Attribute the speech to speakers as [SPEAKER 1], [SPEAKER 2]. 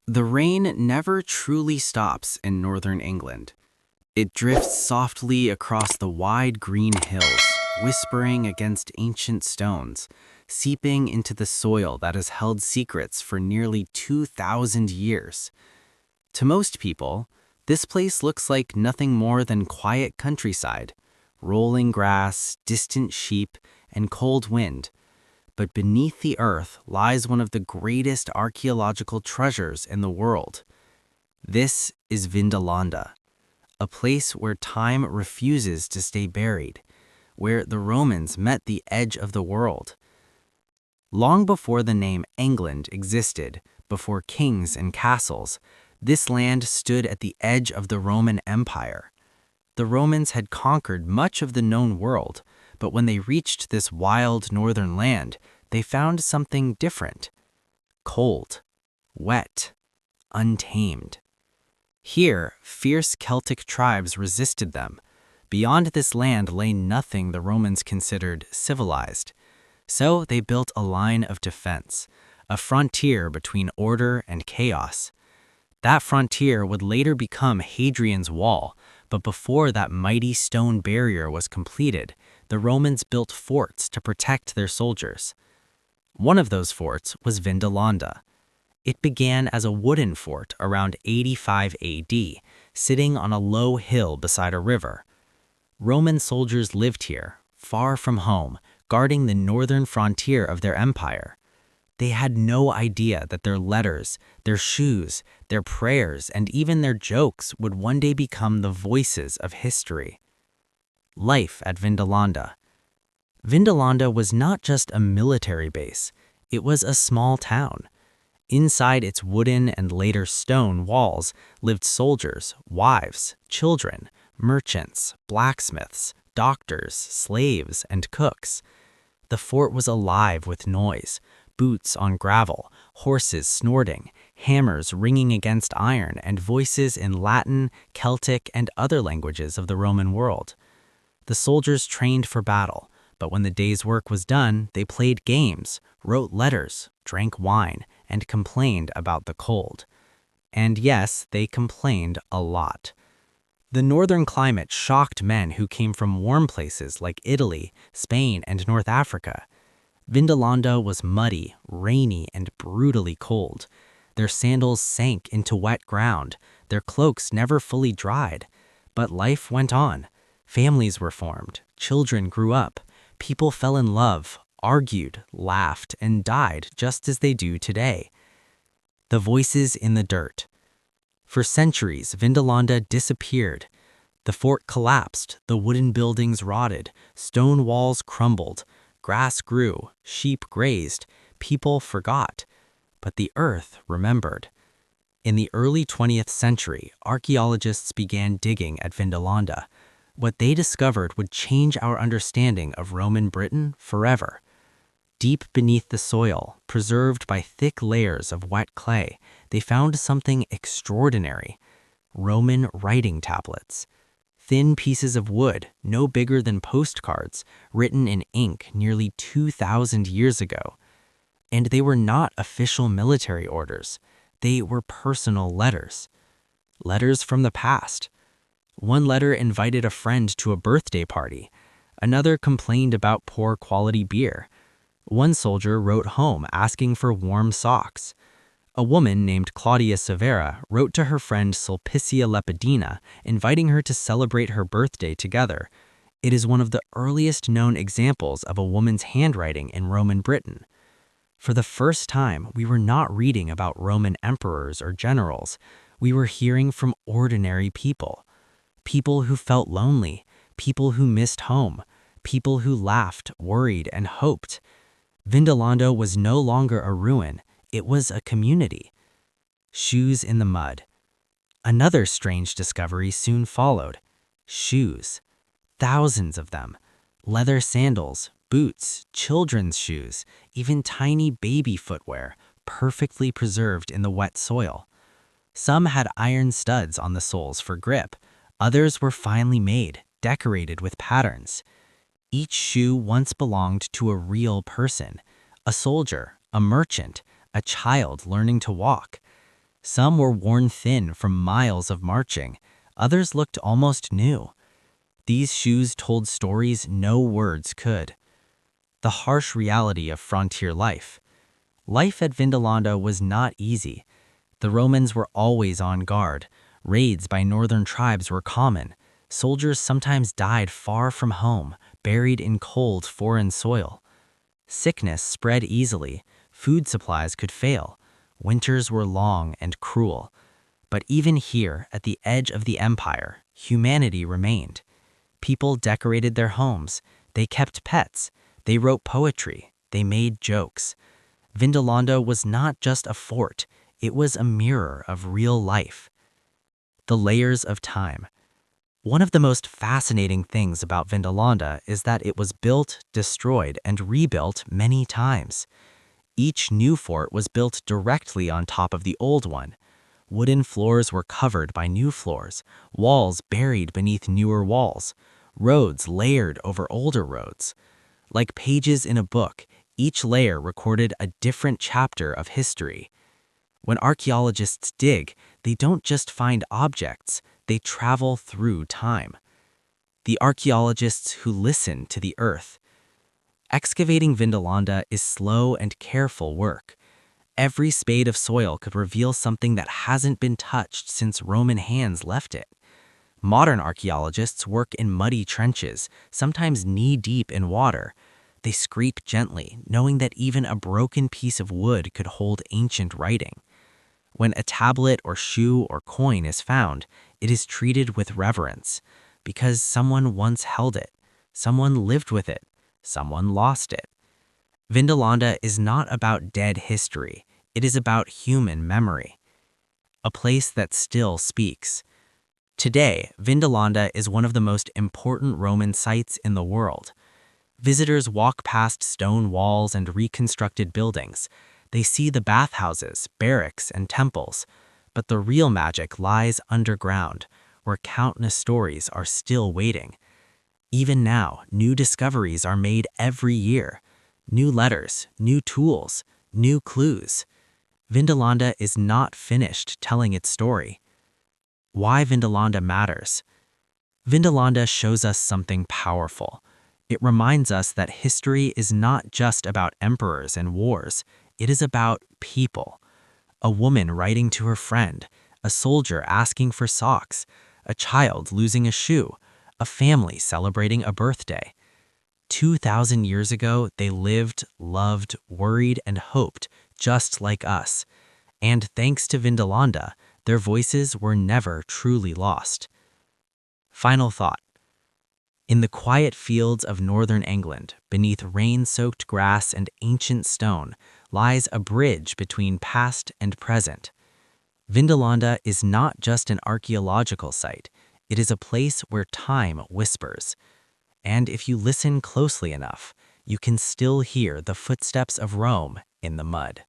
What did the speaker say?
[SPEAKER 1] The rain never truly stops in northern England. It drifts softly across the wide green hills, whispering against ancient stones, seeping into the soil that has held secrets for nearly 2,000 years. To most people, this place looks like nothing more than quiet countryside, rolling grass, distant sheep, and cold wind. But beneath the earth lies one of the greatest archaeological treasures in the world. This is Vindolanda, a place where time refuses to stay buried, where the Romans met the edge of the world. Long before the name England existed, before kings and castles, this land stood at the edge of the Roman Empire. The Romans had conquered much of the known world, but when they reached this wild northern land, they found something different. Cold, wet, untamed. Here, fierce Celtic tribes resisted them. Beyond this land lay nothing the Romans considered civilized. So they built a line of defense, a frontier between order and chaos. That frontier would later become Hadrian's Wall, but before that mighty stone barrier was completed, the Romans built forts to protect their soldiers. One of those forts was Vindolanda. It began as a wooden fort around 85 AD, sitting on a low hill beside a river. Roman soldiers lived here, far from home, guarding the northern frontier of their empire. They had no idea that their letters, their shoes, their prayers, and even their jokes would one day become the voices of history. Life at Vindolanda. Vindolanda was not just a military base, it was a small town. Inside its wooden and later stone walls lived soldiers, wives, children, merchants, blacksmiths, doctors, slaves, and cooks. The fort was alive with noise. Boots on gravel, horses snorting, hammers ringing against iron, and voices in Latin, Celtic, and other languages of the Roman world. The soldiers trained for battle, but when the day's work was done, they played games, wrote letters, drank wine, and complained about the cold. And yes, they complained a lot. The northern climate shocked men who came from warm places like Italy, Spain, and North Africa. Vindolanda was muddy, rainy, and brutally cold. Their sandals sank into wet ground. Their cloaks never fully dried. But life went on. Families were formed. Children grew up. People fell in love, argued, laughed, and died just as they do today. The voices in the dirt. For centuries, Vindolanda disappeared. The fort collapsed, the wooden buildings rotted, stone walls crumbled. Grass grew, sheep grazed, people forgot, but the earth remembered. In the early 20th century, archaeologists began digging at Vindolanda. What they discovered would change our understanding of Roman Britain forever. Deep beneath the soil, preserved by thick layers of wet clay, they found something extraordinary: Roman writing tablets. Thin pieces of wood, no bigger than postcards, written in ink nearly 2,000 years ago. And they were not official military orders. They were personal letters. Letters from the past. One letter invited a friend to a birthday party. Another complained about poor quality beer. One soldier wrote home asking for warm socks. A woman named Claudia Severa wrote to her friend Sulpicia Lepidina, inviting her to celebrate her birthday together. It is one of the earliest known examples of a woman's handwriting in Roman Britain. For the first time, we were not reading about Roman emperors or generals. We were hearing from ordinary people. People who felt lonely, people who missed home, people who laughed, worried, and hoped. Vindolanda was no longer a ruin. It was a community. Shoes in the mud. Another strange discovery soon followed. Shoes. Thousands of them. Leather sandals, boots, children's shoes, even tiny baby footwear, perfectly preserved in the wet soil. Some had iron studs on the soles for grip. Others were finely made, decorated with patterns. Each shoe once belonged to a real person, a soldier, a merchant, a child learning to walk. Some were worn thin from miles of marching. Others looked almost new. These shoes told stories no words could. The harsh reality of frontier life. Life at Vindolanda was not easy. The Romans were always on guard. Raids by northern tribes were common. Soldiers sometimes died far from home, buried in cold foreign soil. Sickness spread easily. Food supplies could fail. Winters were long and cruel. But even here, at the edge of the empire, humanity remained. People decorated their homes. They kept pets. They wrote poetry. They made jokes. Vindolanda was not just a fort. It was a mirror of real life. The layers of time. One of the most fascinating things about Vindolanda is that it was built, destroyed, and rebuilt many times. Each new fort was built directly on top of the old one. Wooden floors were covered by new floors, walls buried beneath newer walls, roads layered over older roads. Like pages in a book, each layer recorded a different chapter of history. When archaeologists dig, they don't just find objects, they travel through time. The archaeologists who listen to the earth. Excavating Vindolanda is slow and careful work. Every spade of soil could reveal something that hasn't been touched since Roman hands left it. Modern archaeologists work in muddy trenches, sometimes knee-deep in water. They scrape gently, knowing that even a broken piece of wood could hold ancient writing. When a tablet or shoe or coin is found, it is treated with reverence, because someone once held it, someone lived with it, someone lost it. Vindolanda is not about dead history, it is about human memory. A place that still speaks. Today, Vindolanda is one of the most important Roman sites in the world. Visitors walk past stone walls and reconstructed buildings. They see the bathhouses, barracks, and temples. But the real magic lies underground, where countless stories are still waiting. Even now, new discoveries are made every year. New letters, new tools, new clues. Vindolanda is not finished telling its story. Why Vindolanda matters. Vindolanda shows us something powerful. It reminds us that history is not just about emperors and wars. It is about people. A woman writing to her friend, a soldier asking for socks, a child losing a shoe, a family celebrating a birthday. 2,000 years ago, they lived, loved, worried, and hoped, just like us. And thanks to Vindolanda, their voices were never truly lost. Final thought. In the quiet fields of northern England, beneath rain-soaked grass and ancient stone, lies a bridge between past and present. Vindolanda is not just an archaeological site, it is a place where time whispers. And if you listen closely enough, you can still hear the footsteps of Rome in the mud.